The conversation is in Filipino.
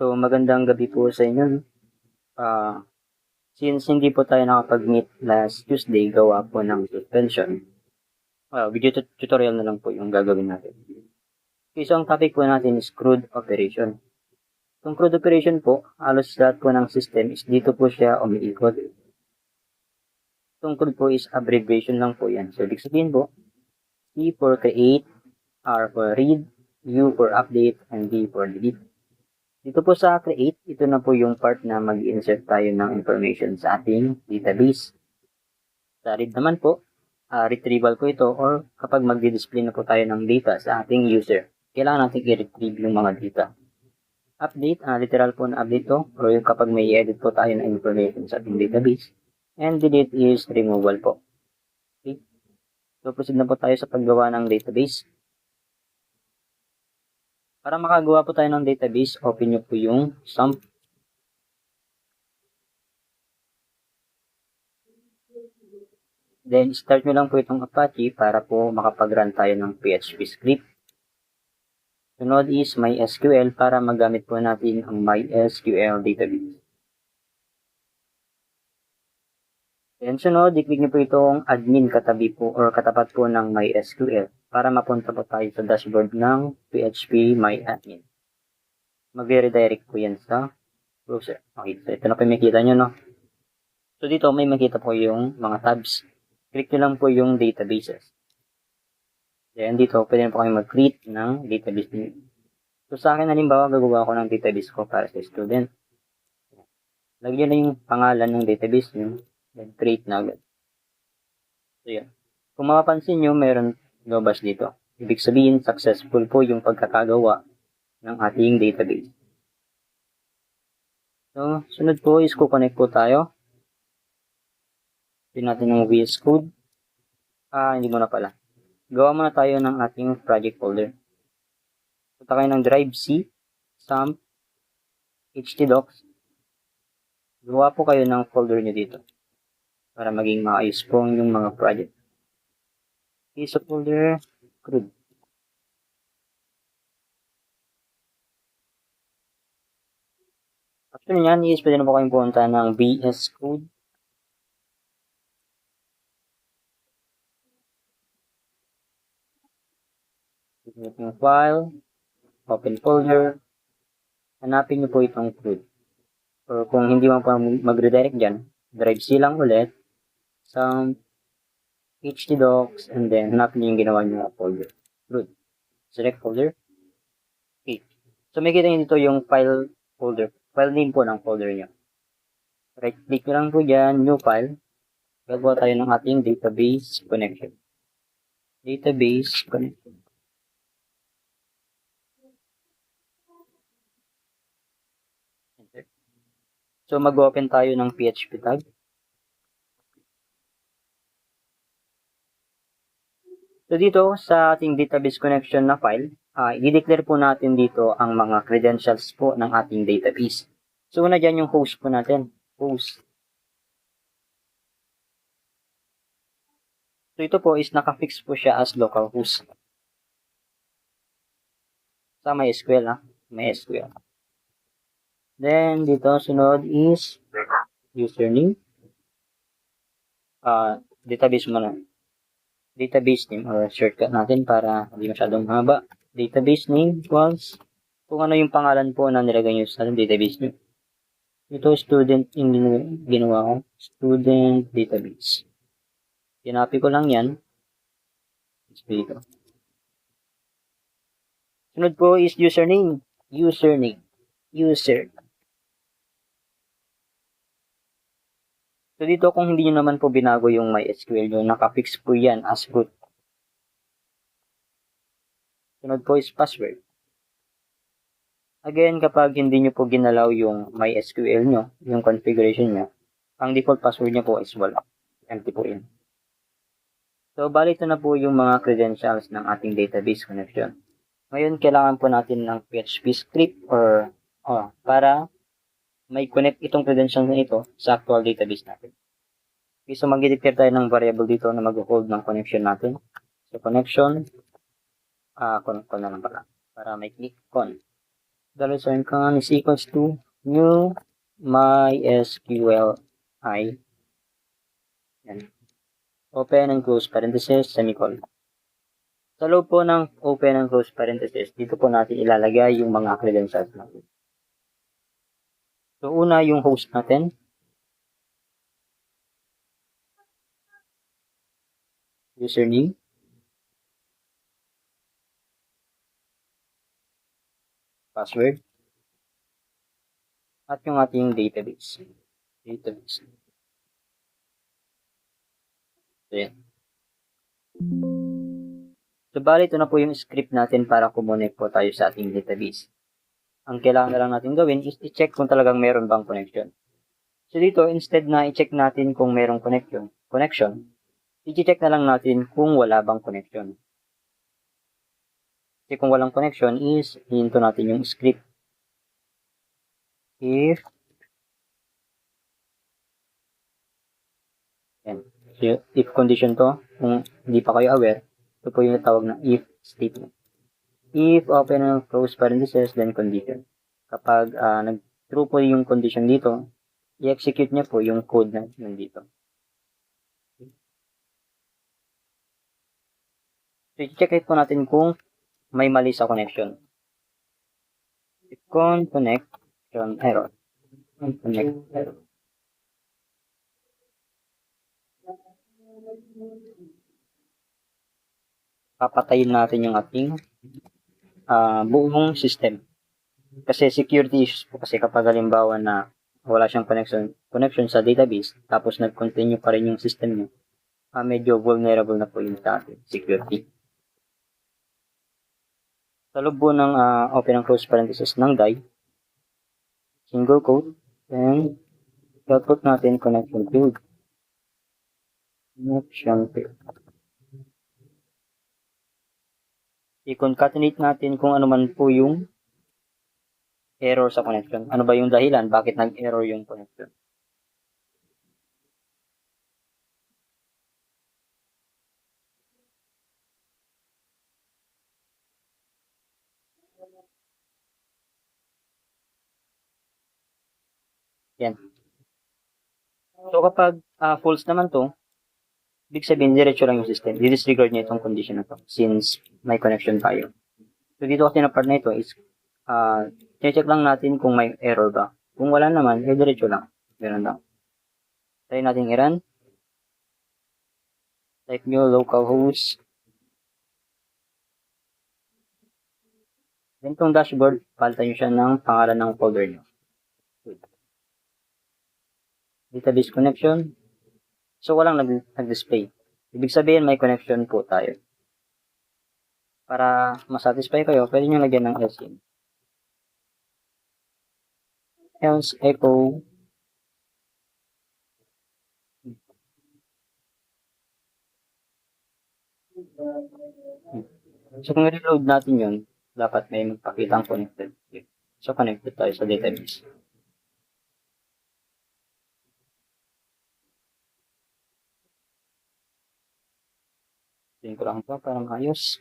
So, magandang gabi po sa inyo. Since hindi po tayo nakapag-meet last Tuesday, gawa po ng suspension, video tutorial na lang po yung gagawin natin. Okay, so ang topic po natin is CRUD operation. Itong CRUD operation po, halos lahat po ng system is dito po siya umiikot. Itong CRUD po is abbreviation lang po yan. So, ibig sabihin po, C for create, R for read, U for update, and D for delete. Dito po sa create, ito na po yung part na mag-insert tayo ng information sa ating database. Sa read naman po, retrieval po ito or kapag mag-display na po tayo ng data sa ating user, kailangan natin i-retrieve yung mga data. Update, literal po na update to or yung kapag may edit po tayo ng information sa ating database. And delete is removal po. Okay. So proceed na po tayo sa paggawa ng database. Para makagawa po tayo ng database, open nyo po yung SUMP. Then, start nyo lang po itong Apache para po makapag-run tayo ng PHP script. Sunod is MySQL para magamit po natin ang MySQL database. Then, sunod, i-click nyo po itong admin katabi po or katapat po ng MySQL para mapunta po tayo sa dashboard ng PHP MyAdmin. Mag-redirect po yan sa browser. Okay, so ito na po makikita nyo, no? So, dito may makita po yung mga tabs. Click nyo lang po yung databases. Then, dito, pwede na po kayo mag-create ng database nyo. So, sa akin, halimbawa, gagawa ko ng database ko para sa student. Lagyan na yung pangalan ng database nyo. Then, create na agad. So, yan. Kung mapapansin nyo, meron lumabas dito. Ibig sabihin, successful po yung pagkakagawa ng ating database. So, sunod po is kukonect po tayo. Pin natin ng VS Code. Hindi muna pala. Gawa muna tayo ng ating project folder. Punta kayo ng Drive C, SUMP, htdocs. Gawa po kayo ng folder nyo dito para maging maayos po yung mga project. Okay, sa folder, CRUD. After nyan is pwede na po kayong pumunta ng VS Code. Click yung file, open folder, hanapin nyo po itong CRUD. Or kung hindi man po mag-redirect dyan, Drive C lang ulit, some htdocs, and then hanapin nyo yung ginawa nyo na folder. CRUD. Select folder. Okay. So makikita nyo dito yung file folder. File name po ng folder nyo. Right click nyo lang po dyan, new file. Gagawa tayo ng ating database connection. Database connection. Enter. So mag-open tayo ng PHP tag. So dito sa ating database connection na file, i-declare po natin dito ang mga credentials po ng ating database. So una dyan yung host po natin. Host. So ito po is nakafix po siya as localhost. Sa MySQL, MySQL. Then dito sunod is username. Database muna. Database name or shortcut natin para hindi masyadong haba. Database name equals kung ano yung pangalan po na nilagay nyo sa database nyo. Ito student yung ginawa ko. Student database. Tinapi ko lang yan. Dito. Sunod po is username. Username. User. So dito kung hindi nyo naman po binago yung MySQL nyo, nakafix po yan as root. Sunod po is password. Again, kapag hindi nyo po ginalaw yung MySQL nyo, yung configuration nyo, ang default password nyo po is wala. Empty po yun. So, bali ito na po yung mga credentials ng ating database connection. Ngayon, kailangan po natin ng PHP script or para may connect itong credentials na ito sa actual database natin. Okay, so mag-declare tayo ng variable dito na mag-hold ng connection natin. So, connection, con na lang pala para may click con. $con is equals to new MySQLi. Yan. Open and close parenthesis, semicolon. Sa loob po ng open and close parenthesis, dito po natin ilalagay yung mga credentials natin. So, una yung host natin. Username. Password. At yung ating database. So, yan. So, bali ito na po yung script natin para kumonek po tayo sa ating database. Ang kailangan na lang natin gawin is i-check kung talagang meron bang connection. So, dito, instead na i-check natin kung merong connection, i-check na lang natin kung wala bang connection. Kasi kung walang connection is, hihinto natin yung script. If condition to, kung hindi pa kayo aware, ito po yung tawag na if statement. If open and close parenthesis, then condition. Kapag nag-true po yung condition dito, i-execute niya po yung code na nandito. So, i-check po natin kung may mali sa connection. If connection error. Papatayin natin yung ating buong system. Kasi security issues po kasi kapag halimbawa na wala siyang connection sa database, tapos nag-continue pa rin yung system niyo, medyo vulnerable na po yung security. Sa loob po ng open and close parenthesis ng die, single quote, and output natin connection field. I-concatenate natin kung ano man po yung error sa connection. Ano ba yung dahilan? Bakit nag-error yung connection? Yan. So, kapag false naman to, ibig sabihin, diretso lang yung system. I-disregard niya itong condition na to since may connection tayo. So, dito kasi na part na ito is check lang natin kung may error ba. Kung wala naman, diretso lang. Ganun lang. Try natin i-run. Type nyo localhost. Then, itong dashboard, palitan nyo siya ng pangalan ng folder nyo. Database connection. So, walang nag-display. Ibig sabihin, may connection po tayo. Para masatisfy kayo, pwede nyo lagyan ng else in. Else echo. So, kung reload natin yun, dapat may magpakita ang connected. So, connected tayo sa database. Tingin ko lang ito para maayos.